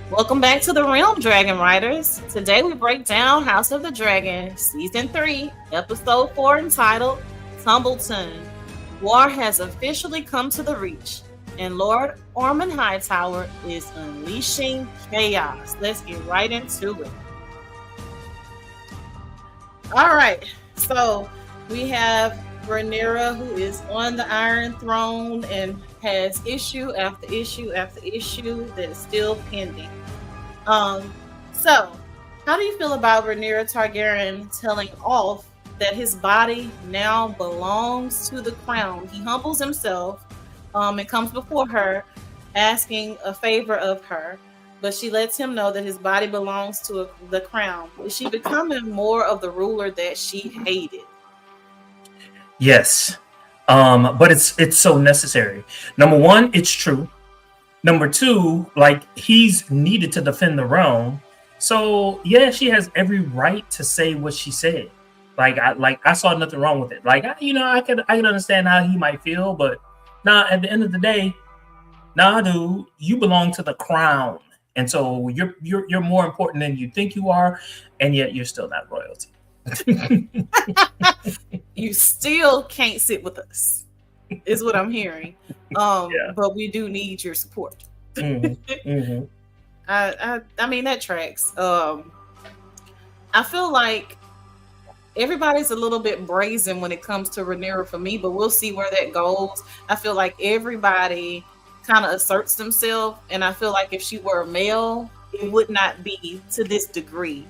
Welcome back to the Realm, Dragon Riders. Today we break down House of the Dragon, Season 3, Episode 4, entitled Tumbleton. War has officially come to the Reach, and Lord Ormond Hightower is unleashing chaos. Let's get right into it. All right, so we have Rhaenyra, who is on the Iron Throne and has issue after issue after issue that is still pending. So how do you feel about Rhaenyra Targaryen telling Ulf that his body now belongs to the crown? He humbles himself and comes before her, asking a favor of her, but she lets him know that his body belongs to the crown. Is she becoming more of the ruler that she hated? Yes. But it's so necessary. Number one, it's true. Number two, like, he's needed to defend the realm. So yeah, she has every right to say what she said. I saw nothing wrong with it. I could understand how he might feel, but at the end of the day, dude, you belong to the crown. And so you're more important than you think you are, and yet you're still not royalty. You still can't sit with us, is what I'm hearing. But we do need your support. Mm-hmm. I mean, that tracks. I feel like everybody's a little bit brazen when it comes to Rhaenyra for me, but we'll see where that goes. I feel like everybody kind of asserts themselves, and I feel like if she were a male, it would not be to this degree.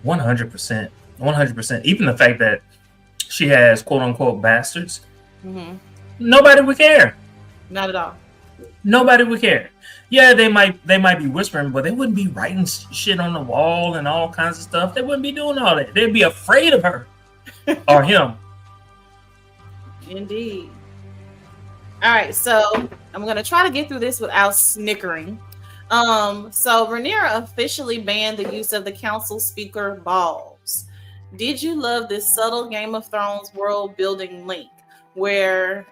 100%. 100%. Even the fact that she has quote unquote bastards, nobody would care. Not at all. Nobody would care. Yeah, they might be whispering, but they wouldn't be writing shit on the wall and all kinds of stuff. They wouldn't be doing all that. They'd be afraid of her or him. Indeed. All right, so I'm gonna try to get through this without snickering. So Rhaenyra officially banned the use of the council speaker balls. Did you love this subtle Game of Thrones world building link where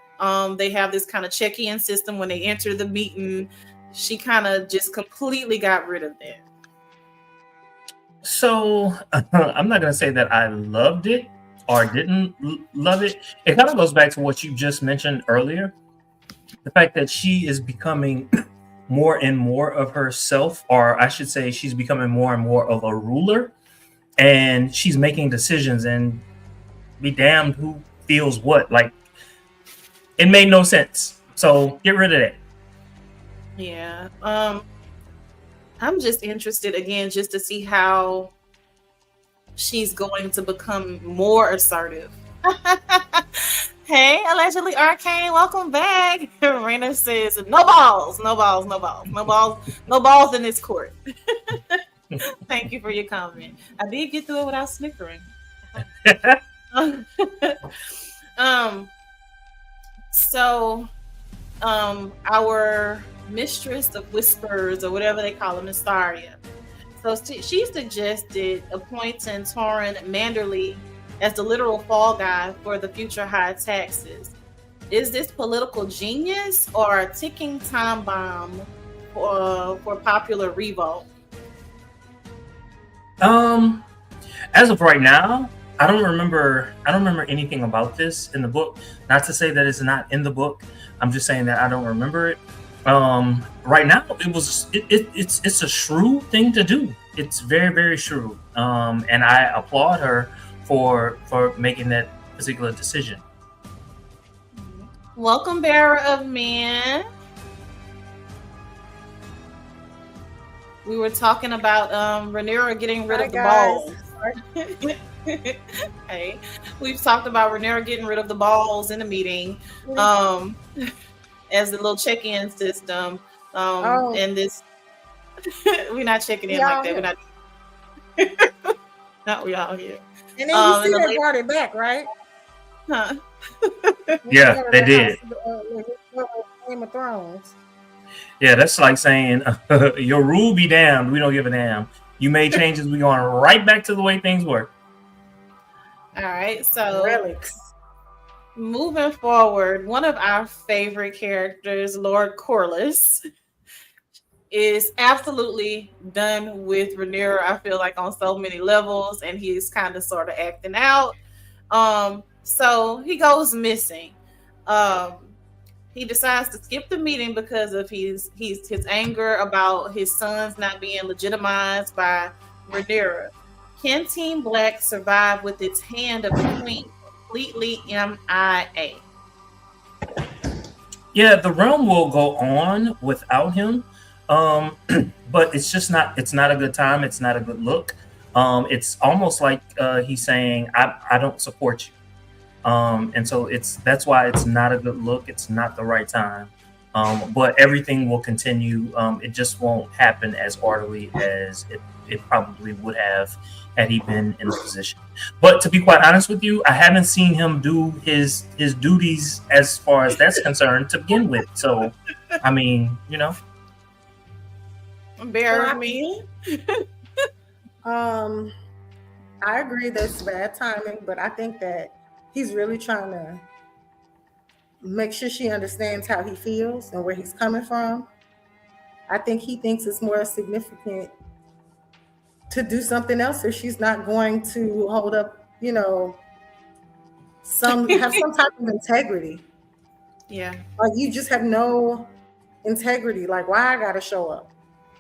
they have this kind of check-in system when they enter the meeting? She kind of just completely got rid of that. So I'm not going to say that I loved it or didn't love it. It kind of goes back to what you just mentioned earlier. The fact that she is becoming more and more of herself, or I should say she's becoming more and more of a ruler, and she's making decisions, and be damned who feels what. Like, it made no sense. So get rid of that. Yeah. I'm just interested again just to see how she's going to become more assertive. Hey, allegedly Arcane, welcome back. Raina says, no balls in this court. Thank you for your comment. I did get through it without snickering. So our mistress of whispers, or whatever they call him, Mystaria. So she suggested appointing Torrhen Manderly as the literal fall guy for the future high taxes. Is this political genius or a ticking time bomb for popular revolt? As of right now, I don't remember anything about this in the book. Not to say that it's not in the book. I'm just saying that I don't remember it. Right now, it's a shrewd thing to do. It's very, very shrewd. And I applaud her for making that particular decision. Welcome, bearer of men. We were talking about Rhaenyra getting rid of the balls. Hey, we've talked about Rhaenyra getting rid of the balls in the meeting as the little check-in system. And this, we're not checking in like that. We're not. Not we all here. And then you see they brought it back, right? Huh? Yeah, they did. Game of Thrones. Yeah, that's like saying your rule be damned. We don't give a damn. You made changes. We going right back to the way things were. All right. So relics. moving forward, one of our favorite characters, Lord Corliss, is absolutely done with Rhaenyra. I feel like on so many levels, and he's kind of sort of acting out. So he goes missing. Um, he decides to skip the meeting because of his anger about his sons not being legitimized by Rhaenyra. Can Team Black survive with its hand of the Queen completely MIA? Yeah, the realm will go on without him, um, but it's just not. It's not a good time. It's not a good look. It's almost like he's saying, "I don't support you." And so that's why it's not a good look. It's not the right time. But everything will continue. It just won't happen as orderly as it probably would have had he been in the position. But to be quite honest with you, I haven't seen him do his duties as far as that's concerned to begin with. So, I mean, Bear with me. I agree that's bad timing, but I think that he's really trying to make sure she understands how he feels and where he's coming from. I think he thinks it's more significant to do something else if she's not going to hold up, have some type of integrity. Yeah. Like you just have no integrity. Like, why I gotta show up?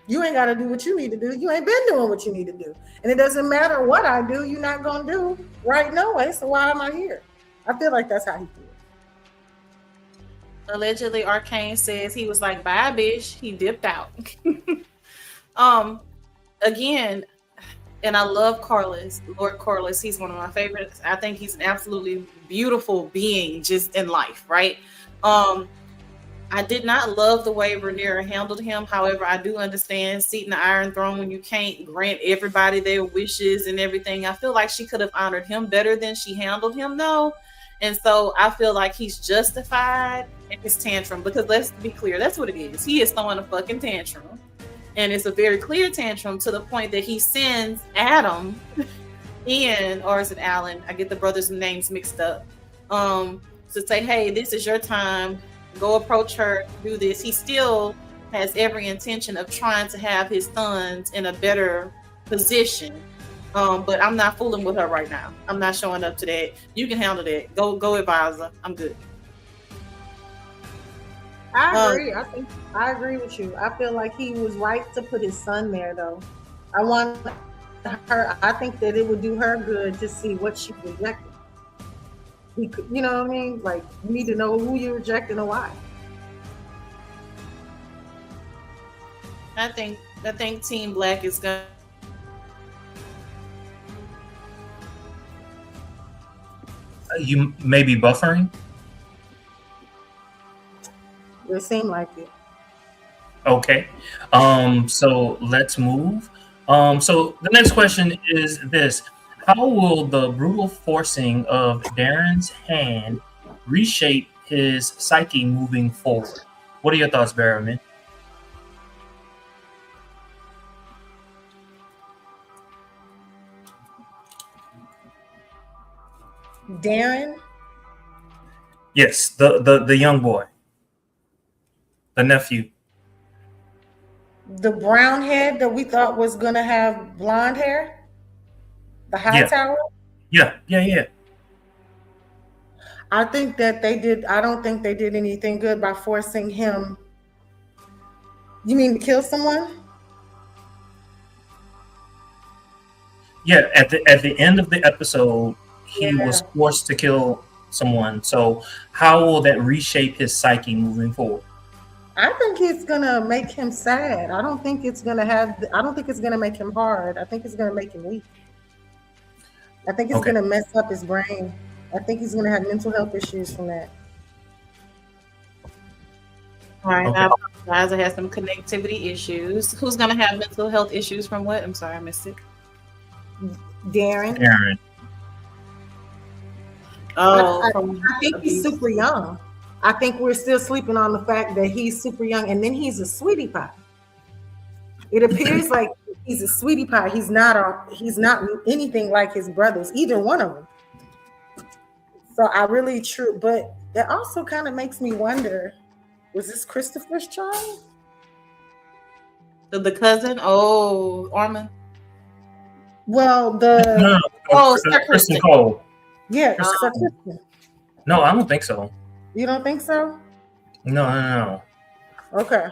You ain't gotta do what you need to do. You ain't been doing what you need to do. And it doesn't matter what I do, you're not gonna do right no way. So why am I here? I feel like that's how he feels. Allegedly, Arcane says he was like, "Bye, bitch." He dipped out. Again, and I love Corliss, Lord Corliss. He's one of my favorites. I think he's an absolutely beautiful being just in life, right? I did not love the way Rhaenyra handled him. However, I do understand seating the Iron Throne when you can't grant everybody their wishes and everything. I feel like she could have honored him better than she handled him, though. And so I feel like he's justified in his tantrum because let's be clear, that's what it is. He is throwing a fucking tantrum. And it's a very clear tantrum to the point that he sends Adam in, or is it Alan? I get the brothers' names mixed up. To say, hey, this is your time. Go approach her, do this. He still has every intention of trying to have his sons in a better position. But I'm not fooling with her right now. I'm not showing up to that. You can handle that. Go advisor. I'm good. I agree. I agree with you. I feel like he was right to put his son there, though. I want her. I think that it would do her good to see what she rejected. You know what I mean? Like, you need to know who you rejected and why. I think Team Black is gonna. You may be buffering. It seemed like it. Okay. So let's move. So the next question is this: how will the brutal forcing of Darren's hand reshape his psyche moving forward? What are your thoughts, Barrowman? Darren? Yes, the young boy. The nephew. The brown head that we thought was gonna have blonde hair? The high tower? Yeah. I think that I don't think they did anything good by forcing him. You mean to kill someone? Yeah, at the end of the episode, he was forced to kill someone. So how will that reshape his psyche moving forward? I think it's gonna make him sad. I don't think it's gonna make him hard. I think it's gonna make him weak. I think it's gonna mess up his brain. I think he's gonna have mental health issues from that. All right, I apologize. I had some connectivity issues. Who's gonna have mental health issues from what? I'm sorry, I missed it. Darren. Oh, I think he's super young. I think we're still sleeping on the fact that he's super young, and then he's a sweetie pie. It appears like he's a sweetie pie. He's not anything like his brothers, either one of them. So I really true, but that also kind of makes me wonder: was this Christopher's child? The cousin? Oh, Ormond. Well, No, no, Oh, Sir Kristen Kristen. Cole. yeah, Um, Sir Christian. No, I don't think so. You don't think so? No. Okay.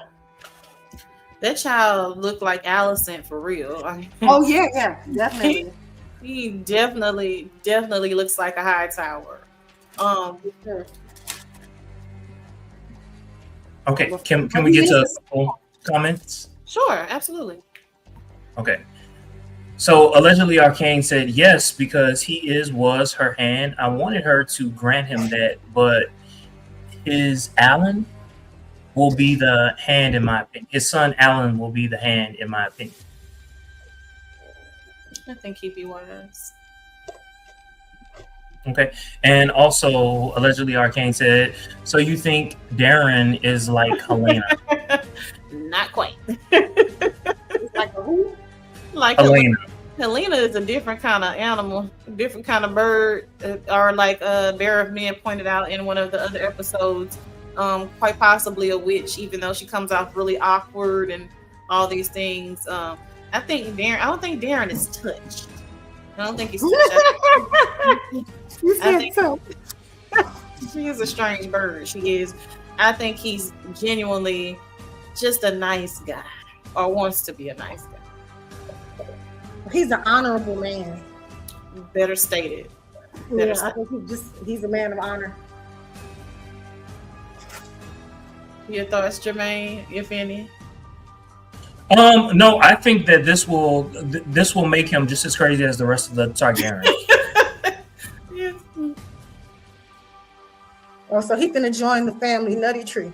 That child looked like Allison for real. I mean, Oh yeah, definitely. he definitely looks like a high tower. Sure. Okay, can we get to a couple comments? Sure, absolutely. Okay. So allegedly Arcane said yes because he was her hand. I wanted her to grant him that, but his Alan will be the hand in my opinion. His son Alan will be the hand in my opinion. I think he'd be wise. Okay. And also allegedly Arcane said, so you think Darren is like Helena? Not quite. It's like a who? Like Helena. Helena is a different kind of animal, different kind of bird, or like Bear of Men pointed out in one of the other episodes, quite possibly a witch, even though she comes off really awkward and all these things. I don't think Darren is touched. I don't think he's touched. You said think- so. She is a strange bird. She is. I think he's genuinely just a nice guy, or wants to be a nice guy. He's an honorable man. Better stated. Yeah, I think he's a man of honor. Your thoughts, Jermaine, if any? No, I think that this will make him just as crazy as the rest of the Targaryens. Yes. Oh, so he's gonna join the family nutty tree.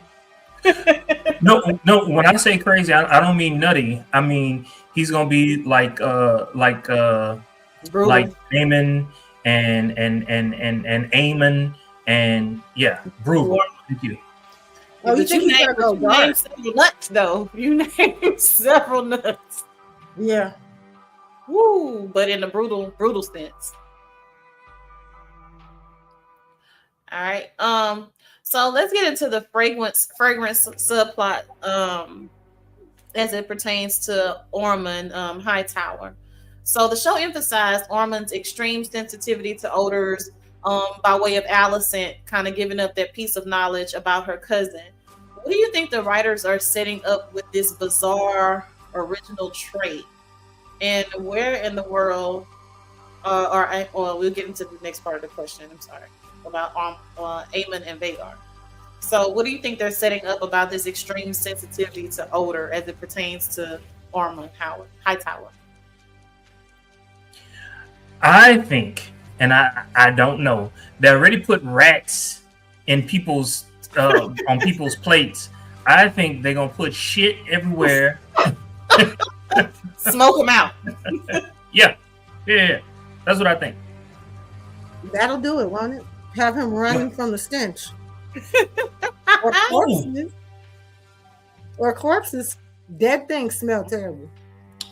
No. When I say crazy, I don't mean nutty. I mean he's gonna be like Brutal. Aemon and Aemon and yeah, brutal. Thank you. Oh, you But think he's gonna go you named dark? several nuts, though. You named several nuts. Yeah. Woo! But in a brutal sense. All right. So let's get into the fragrance subplot. As it pertains to Ormond Hightower. So the show emphasized Ormond's extreme sensitivity to odors by way of Alicent kind of giving up that piece of knowledge about her cousin. What do you think the writers are setting up with this bizarre original trait? And where in the world we'll get into the next part of the question, I'm sorry, about Aemon and Vhagar. So what do you think they're setting up about this extreme sensitivity to odor as it pertains to Ormond Hightower? I think, and I don't know, they already put rats in people's on people's plates. I think they're gonna put shit everywhere. Smoke them out. Yeah. That's what I think. That'll do it, won't it? Have him running from the stench. Or corpses. Dead things smell terrible.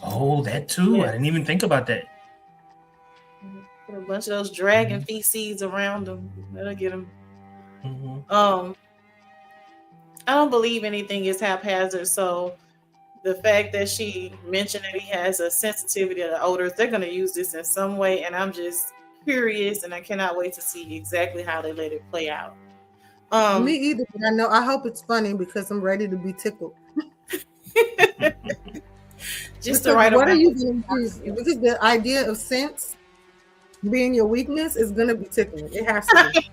Oh, that too. Yeah. I didn't even think about that. Put a bunch of those dragon feces around them. That'll get them. Mm-hmm. I don't believe anything is haphazard. So the fact that she mentioned that he has a sensitivity to odors, they're going to use this in some way, and I'm just curious, and I cannot wait to see exactly how they let it play out. Me either, but I hope it's funny because I'm ready to be tickled. Just the right. What are you going to use? Because the idea of sense being your weakness is going to be tickling. It has to be.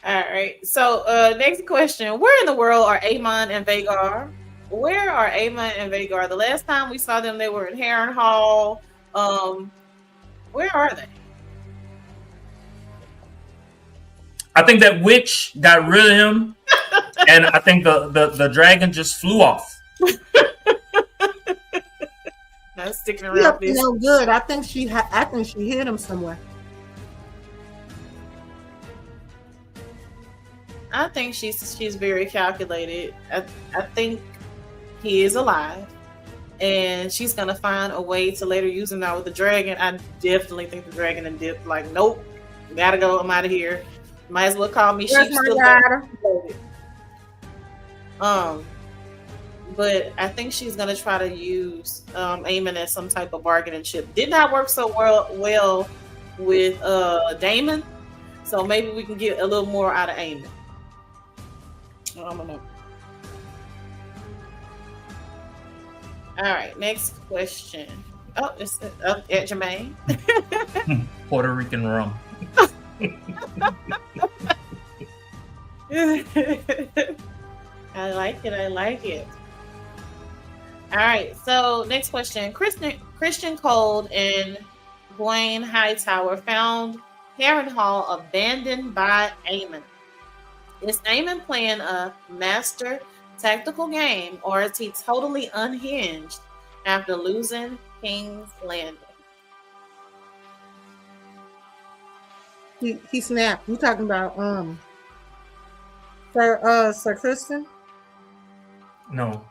All right. So next question. Where in the world are Aemon and Vhagar? Where are Aemon and Vhagar? The last time we saw them, they were in Harrenhal. Where are they? I think that witch got rid of him, and I think the dragon just flew off. Not sticking She around up for to this. no good. I think she hid him somewhere. I think she's very calculated. I think he is alive. and she's gonna find a way to later use him now with the dragon. I definitely think the dragon and Dip like, nope, gotta go. I'm out of here. Might as well call me That's sheep. my Still daughter. But I think she's gonna try to use Aemon as some type of bargaining chip. Did not work so well with Daemon, so maybe we can get a little more out of Aemon. I don't know. All right, next question. Oh, it's at Jermaine. Puerto Rican rum. I like it. I like it. All right. So next question: Christian Cold and Gwen Hightower found Harrenhal abandoned by Aemon. Is Aemon playing a master tactical game, or is he totally unhinged after losing King's Landing? He snapped. You talking about Sir Kristen? No,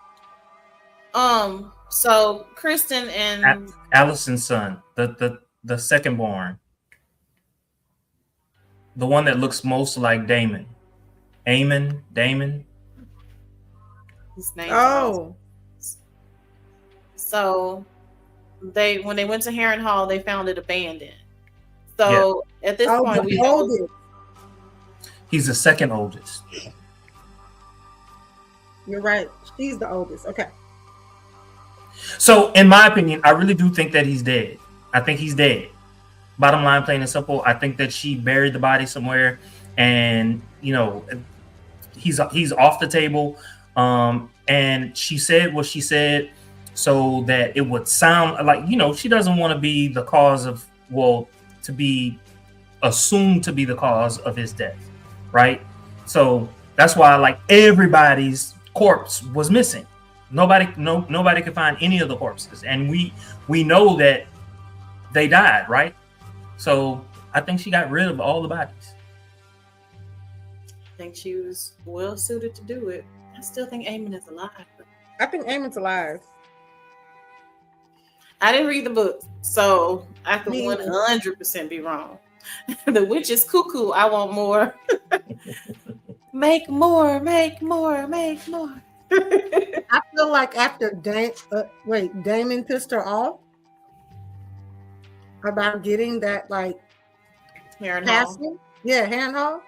So Kristen and Allison's son, the second born, the one that looks most like Damon. Damon. his name. Oh, So when they went to Harrenhal, they found it abandoned. So at this point, we know He's the second oldest. you're right. She's the oldest. Okay. So, in my opinion, I really do think that he's dead. I think he's dead. Bottom line, plain and simple. I think that she buried the body somewhere, and he's off the table. And she said what she said so that it would sound like she doesn't want to be the cause of to be assumed to be the cause of his death, right? So that's why everybody's corpse was missing. Nobody could find any of the corpses, and we know that they died, right? So I think she got rid of all the bodies. I think she was well suited to do it. I still think Aemon is alive. I think Aemon's alive. I didn't read the book, so I could 100% be wrong. The witch is cuckoo. I want more. Make more. I feel like after Damon pissed her off about getting that Harrenhal. Harrenhal.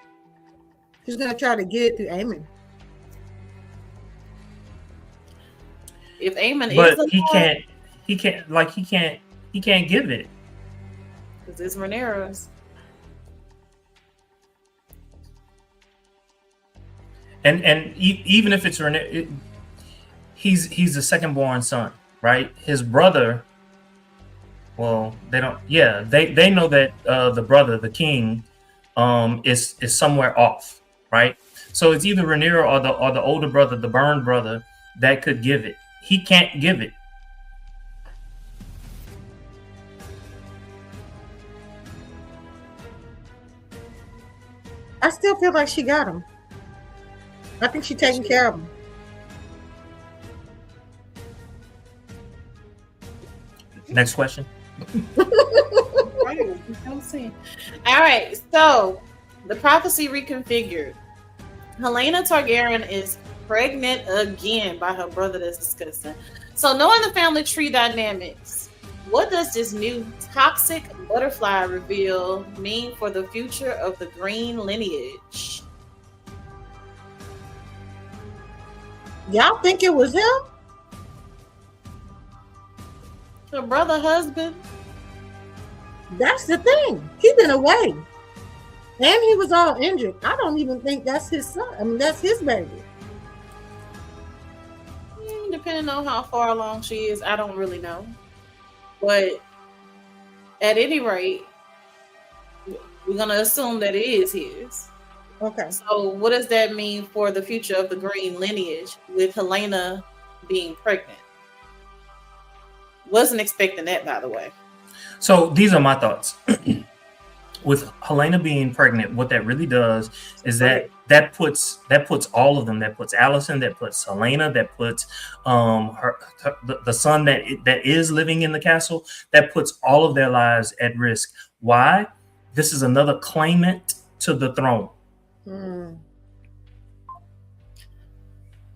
She's gonna try to get it to Aemon. If Aemon But is alive, he can't give it. because it's Rhaenyra's. And even if it's Rhaenyra, he's the second born son, right? His brother. Well, they don't. Yeah, they know that the brother, the king, is somewhere off, right? So it's either Rhaenyra or the older brother, the burned brother, that could give it. He can't give it. I still feel like she got him. I think she's taking care of him. Next question. Right. I'm saying. All right. So the prophecy reconfigured. Helena Targaryen is pregnant again by her brother that's disgusting. So knowing the family tree dynamics, what does this new toxic butterfly reveal mean for the future of the green lineage? Y'all think it was him? Her brother husband? That's the thing. He been away. And he was all injured. I don't even think that's his son. I mean, that's his baby. Depending on how far along she is, I don't really know. But at any rate, we're going to assume that it is his. Okay. So what does that mean for the future of the green lineage with Helena being pregnant? Wasn't expecting that, by the way. So these are my thoughts. With Helena being pregnant, what that really does is that that puts all of them. That puts Allison. That puts Helena. That puts the son that is living in the castle. That puts all of their lives at risk. Why? This is another claimant to the throne.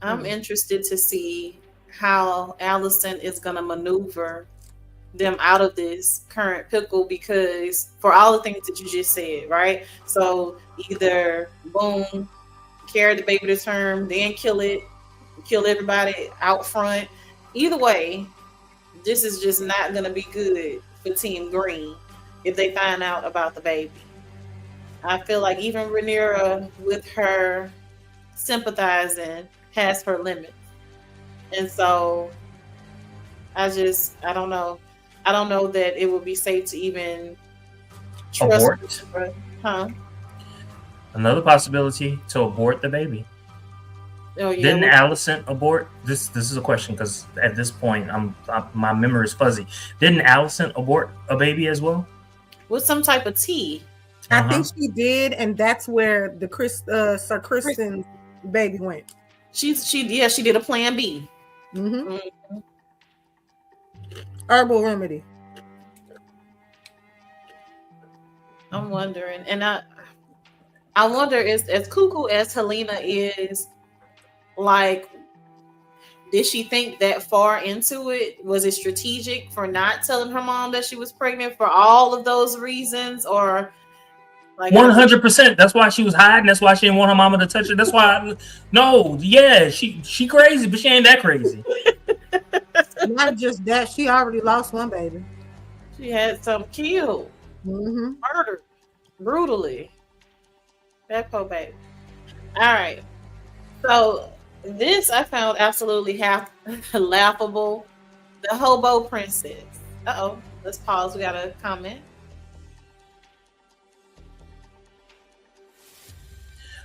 I'm interested to see how Allison is going to maneuver them out of this current pickle, because for all the things that you just said, right? So either boom, carry the baby to term, then kill everybody out front. Either way, this is just not going to be good for Team Green if they find out about the baby. I feel like even Rhaenyra, with her sympathizing, has her limits. And so I don't know. I don't know that it would be safe to even trust abort. Another possibility to abort the baby. Oh, yeah. Didn't Allison abort? This is a question, because at this point my memory is fuzzy. Didn't Allison abort a baby as well? With some type of tea. I think she did, and that's where the Sir Kristen baby went. She did a plan B. Herbal remedy. I'm wondering, and I wonder, is as cuckoo as Helena is, like, did she think that far into it? Was it strategic for not telling her mom that she was pregnant for all of those reasons, or like 100%? That's why she was hiding. That's why she didn't want her mama to touch her. That's why. She crazy, but she ain't that crazy. Not just that, she already lost one baby. She had some killed, murdered brutally. That poor baby. All right, so this I found absolutely laughable. The hobo princess. Let's pause. We got a comment.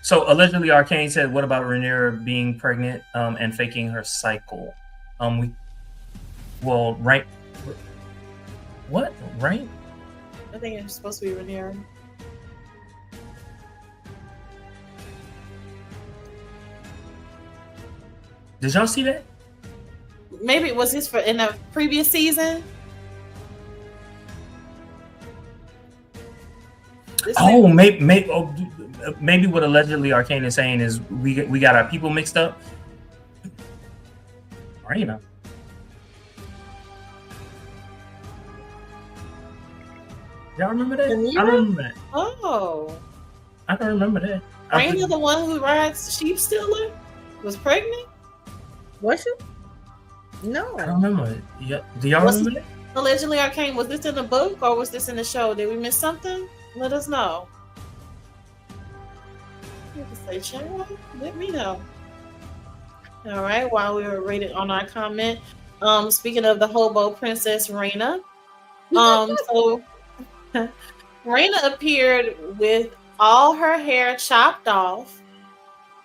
So allegedly, Arcane said, "What about Rhaenyra being pregnant and faking her cycle?" Right. What? Right? I think it's supposed to be Rhaenyra. Did y'all see that? Maybe it was his in the previous season. Maybe what allegedly Arcane is saying is we got our people mixed up. Raina. Y'all remember that? I don't remember that. Oh. I don't remember that. Raina, the one who rides Sheep Stealer, was pregnant? Was she? No. I don't remember it. Yeah. Do y'all remember that? Allegedly Arcane, was this in the book or was this in the show? Did we miss something? Let us know. You can say, Chad, let me know. All right, while we were rated on our comment. Speaking of the hobo princess Raina. So Raina appeared with all her hair chopped off,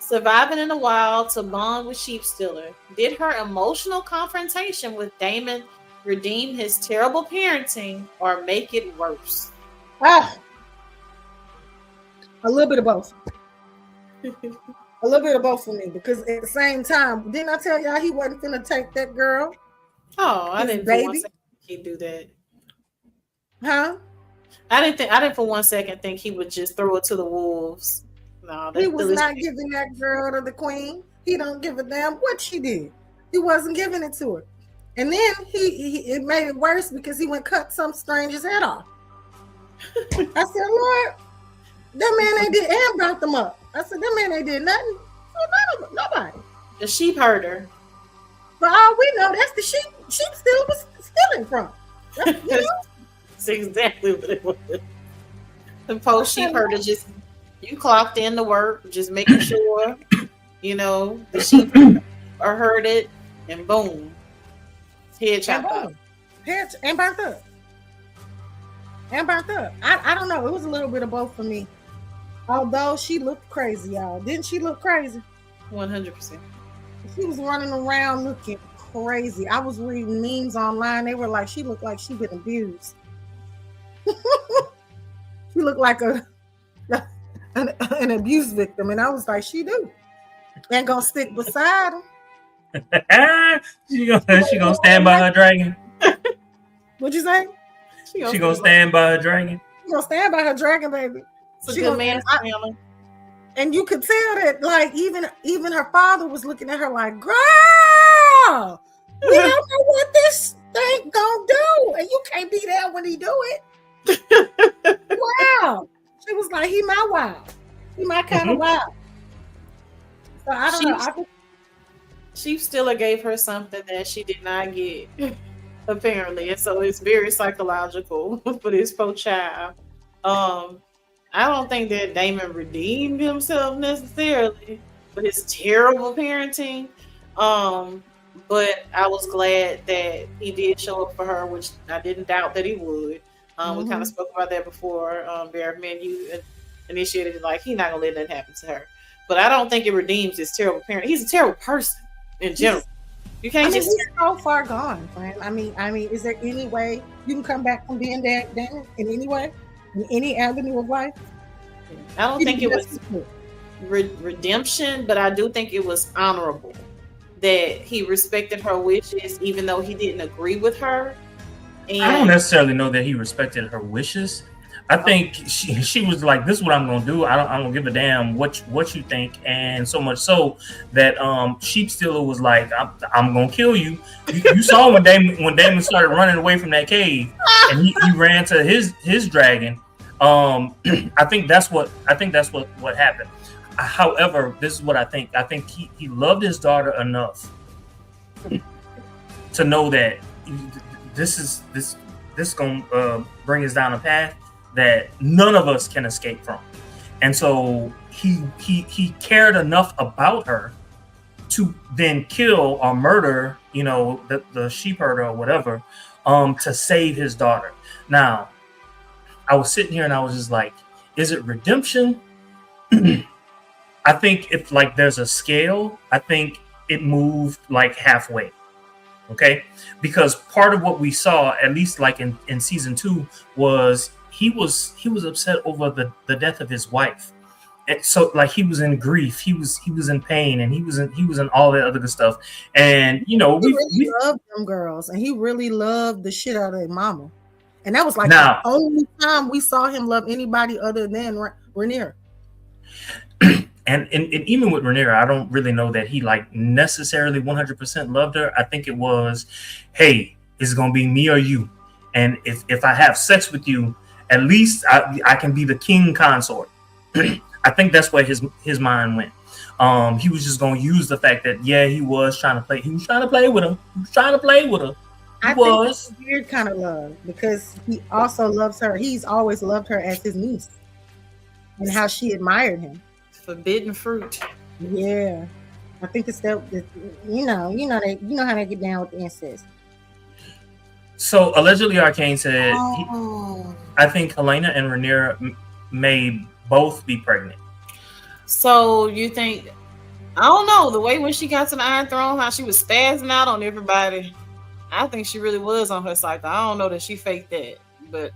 surviving in the wild to bond with Sheep Stealer. Did her emotional confrontation with Daemon redeem his terrible parenting or make it worse? A little bit of both. A little bit of both for me, because at the same time, didn't I tell y'all he wasn't gonna take that girl? Oh, I didn't for 1 second he'd do that. Huh? I didn't for 1 second think he would just throw it to the wolves. No, he was not giving that girl to the queen. He don't give a damn what she did. He wasn't giving it to her. And then it made it worse because he went cut some stranger's head off. I said, Lord, that man ain't did, and burnt them up. I said, that man ain't did nothing. Nobody. The sheep herder. For all we know, that's the sheep still was stealing from. That's exactly what it was. The post sheep herder you clocked in to work, just making sure, the sheep are herded, and boom, head chopped off. Head and burnt up. I don't know. It was a little bit of both for me. Although she looked crazy, y'all. Didn't she look crazy? 100%. She was running around looking crazy. I was reading memes online. They were like, she looked like she'd been abused. She looked like an abuse victim, and I was like, she do. Ain't gonna stick beside him. she gonna stand by her dragon. What'd you say? She gonna stand by her dragon. She gonna stand by her dragon, baby. It's a good man's family. And you could tell that, like, even her father was looking at her like, girl, we don't know what this thing gonna do, and you can't be there when he do it. Wow. She was like, he my wild. He my kind of wild. So I don't know. I think Chief Stiller gave her something that she did not get, apparently, and so it's very psychological for this poor child. I don't think that Damon redeemed himself necessarily for his terrible parenting. But I was glad that he did show up for her, which I didn't doubt that he would. We kind of spoke about that before. Bear, man, you initiated it, like, he's not gonna let that happen to her. But I don't think it redeems his terrible parent. He's a terrible person in general. You can't just. He's so far gone, friend. I mean, is there any way you can come back from being that Damon in any way, in any avenue of life? I don't think it was redemption, but I do think it was honorable that he respected her wishes, even though he didn't agree with her. And I don't necessarily know that he respected her wishes. I think she was like, "This is what I'm gonna do. I don't give a damn what you think." And so much so that Sheep Stealer was like, "I'm gonna kill you." You saw when Damon started running away from that cave, and he ran to his dragon. I think that's what happened. However, this is what I think. I think he loved his daughter enough to know that this gonna bring us down a path that none of us can escape from. And so he cared enough about her to then kill or murder, the sheep herder or whatever, to save his daughter. Now, I was sitting here and I was just like, is it redemption? I think if like there's a scale, I think it moved like halfway. Okay, because part of what we saw, at least like in season 2, was he was upset over the death of his wife. And so like he was in grief, he was in pain, and he was in all that other good stuff. And we really loved them girls, and he really loved the shit out of their mama. And that was like the only time we saw him love anybody other than Rhaenyra. And even with Rhaenyra, I don't really know that he like necessarily 100% loved her. I think it was, hey, it's gonna be me or you, and if I have sex with you, at least I can be the king consort. I think that's where his mind went. He was just gonna use the fact that he was trying to play. He was trying to play with him. I think it's a weird kind of love because he also loves her. He's always loved her as his niece, and how she admired him. Forbidden fruit. Yeah, I think it's that. You know how they get down with the incest. So allegedly, Arcane said, I think Helena and Rhaenyra may both be pregnant. So you think? I don't know. The way when she got to the Iron Throne, how she was spazzing out on everybody. I think she really was on her cycle. I don't know that she faked that, but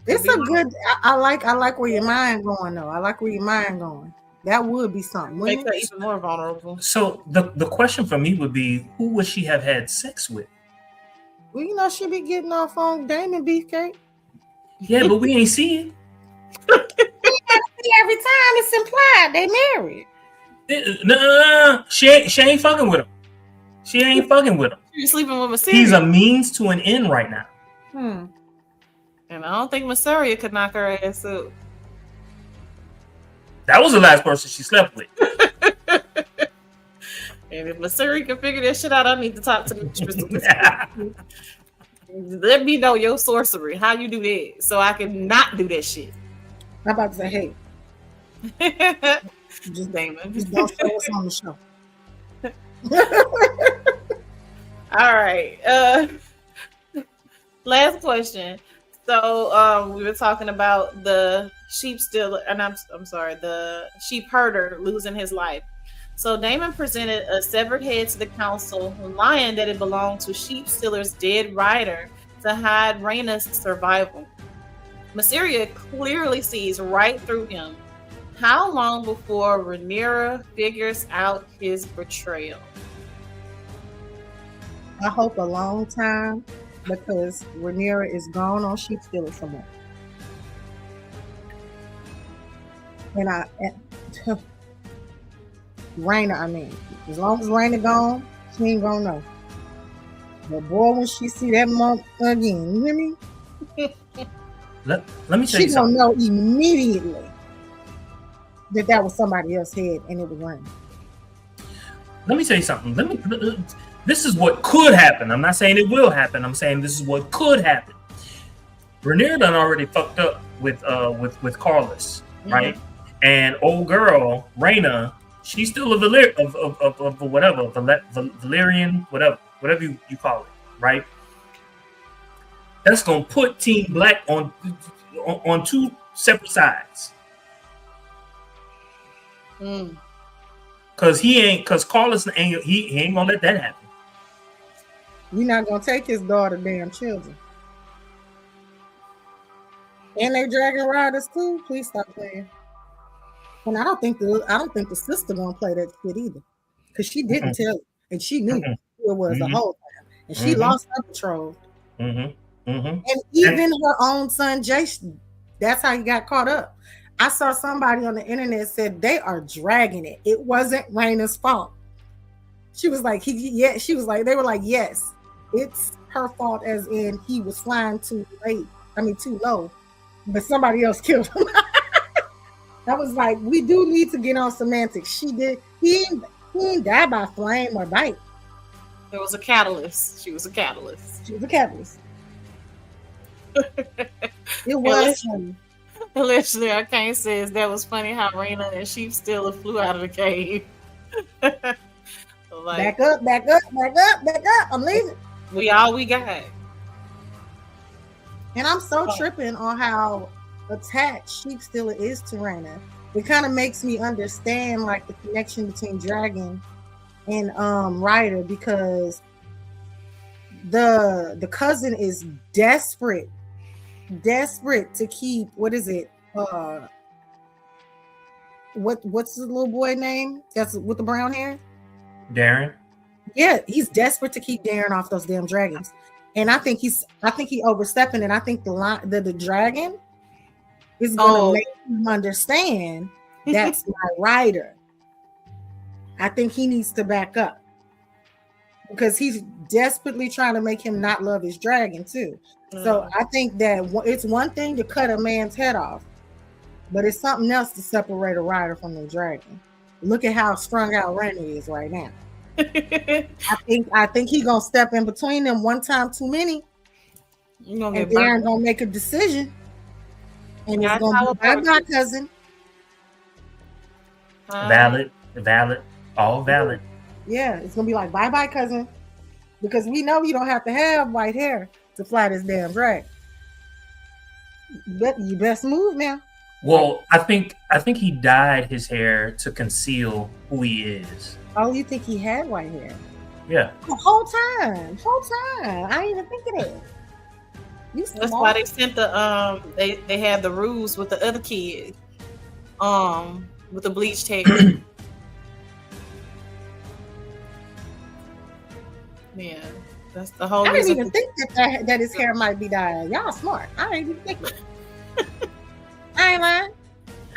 it's a good. I like where your mind going though. I like where your mind going. That would be something. Make her even more vulnerable. So the question for me would be, who would she have had sex with? Well, she be getting off on Damon Beefcake. Yeah, but we ain't see it. Every time it's implied they married. No, she ain't fucking with him. She ain't fucking with him. She's sleeping with Mysaria. He's a means to an end right now. And I don't think Mysaria could knock her ass up. That was the last person she slept with. And if Mysaria can figure that shit out, I need to talk to the mistress. Let me know your sorcery, how you do that, so I can not do that shit. I'm about to say, hey. Just Damon. Just don't show us on the show. All right. Last question. So we were talking about the sheep stealer, and I'm sorry, the sheep herder losing his life. So Damon presented a severed head to the council, lying that it belonged to sheep stealer's dead rider to hide Rhaena's survival. Mysteria clearly sees right through him. How long before Rhaenyra figures out his betrayal? I hope a long time because Rhaenyra is gone on sheep stealing somewhere. And Raina, I mean, as long as Raina gone, she ain't gonna know. But boy, when she see that monk again, you hear me? Let me tell She you gonna something. know immediately that was somebody else's head and it was Raina. Let me tell you something. This is what could happen. I'm not saying it will happen. I'm saying this is what could happen. Rhaenyra done already fucked up with Carlos, right? And old girl Raina, she's still a Valyrian, whatever you call it, right? That's gonna put Team Black on two separate sides. Cause Carlos ain't he ain't gonna let that happen. We're not gonna take his daughter damn children. And they dragon riders too. Please stop playing. And I don't think the sister gonna play that shit either. Because she didn't tell it. And she knew who it was the whole time. And she lost her patrol. And even her own son, Jason, that's how he got caught up. I saw somebody on the internet said they are dragging it. It wasn't Raina's fault. She was like, they were like, yes, it's her fault, as in he was flying too low. But somebody else killed him. I was like, we do need to get on semantics. He didn't die by flame or bite. There was a catalyst. She was a catalyst. It was. Allegedly, Arcane says that was funny how Raina and Sheep Stealer flew out of the cave. Back up. I'm leaving. We all we got. And I'm so tripping on how attached Sheep Stealer is to Raina. It kind of makes me understand like the connection between Dragon and Ryder, because the cousin is desperate to keep, what is it? What's the little boy name that's with the brown hair? Darren. Yeah, he's desperate to keep Darren off those damn dragons. And I think he overstepping it. I think the dragon is gonna make him understand that's my rider. I think he needs to back up because he's desperately trying to make him not love his dragon too. So I think that it's one thing to cut a man's head off, but it's something else to separate a rider from the dragon. Look at how strung out Raina is right now. I think he's gonna step in between them one time too many, and Darren gonna make a decision, and it's gonna be bye-bye, cousin. Valid, all valid. Yeah, it's gonna be like bye-bye, cousin, because we know you don't have to have white hair to fly this damn dragon. But you best move now. Well, I think he dyed his hair to conceal who he is. Oh, you think he had white hair? Yeah. The whole time. I didn't even think of that. That's why they sent the they had the ruse with the other kid, with the bleached hair. Yeah, that's the whole. I didn't even think that his hair might be dyed. Y'all smart. I didn't even think that. I ain't lying.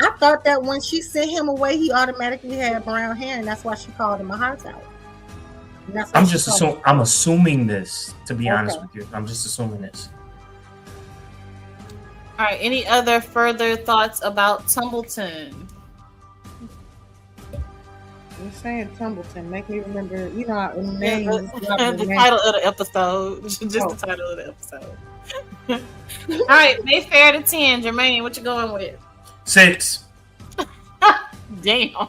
I thought that when she sent him away, he automatically had brown hair, and that's why she called him a Hightower. I'm assuming this, to be honest with you. I'm just assuming this. All right. Any other further thoughts about Tumbleton? You're saying Tumbleton. Make me remember, the name. The title of the episode. Just the title of the episode. All right. Mayfair to 10. Jermaine, what you going with? 6. Damn.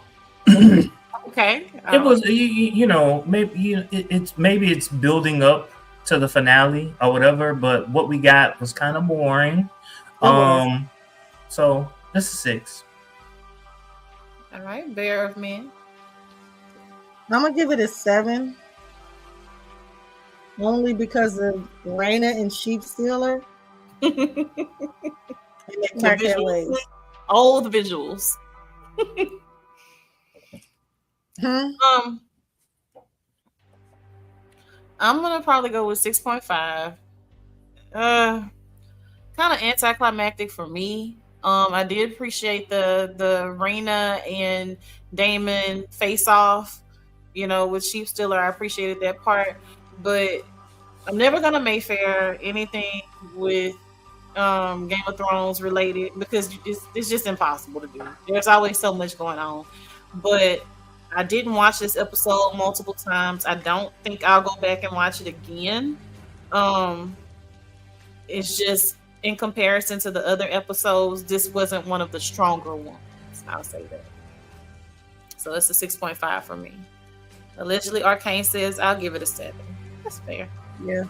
Okay. It was, maybe it's building up to the finale or whatever, but what we got was kind of boring. So this is 6. All right, Bear of Men. I'm gonna give it a 7, only because of Raina and Sheep Stealer, and The I can't wait. visuals, all the visuals. Um, I'm gonna probably go with 6.5. Kind of anticlimactic for me. I did appreciate the Rena and Damon face off, with Sheep Stealer. I appreciated that part, but I'm never gonna Mayfair anything with Game of Thrones related because it's just impossible to do. There's always so much going on. But I didn't watch this episode multiple times. I don't think I'll go back and watch it again. It's just in comparison to the other episodes, this wasn't one of the stronger ones. I'll say that. So it's a 6.5 for me. Allegedly, Arcane says I'll give it a 7. That's fair. Yeah.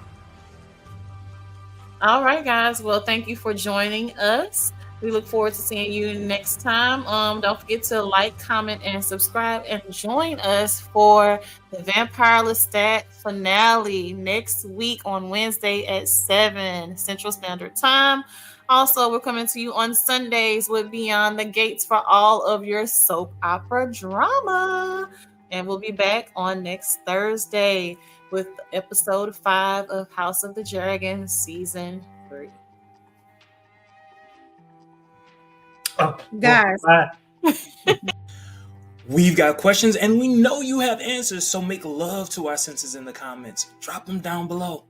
All right, guys. Well, thank you for joining us. We look forward to seeing you next time. Don't forget to like, comment, and subscribe, and join us for the Vampire Lestat finale next week on Wednesday at 7 Central Standard Time. Also, we're coming to you on Sundays with Beyond the Gates for all of your soap opera drama. And we'll be back on next Thursday with episode 5 of House of the Dragon season 3. Oh, Guys. bye. We've got questions and we know you have answers, so make love to our senses in the comments. Drop them down below.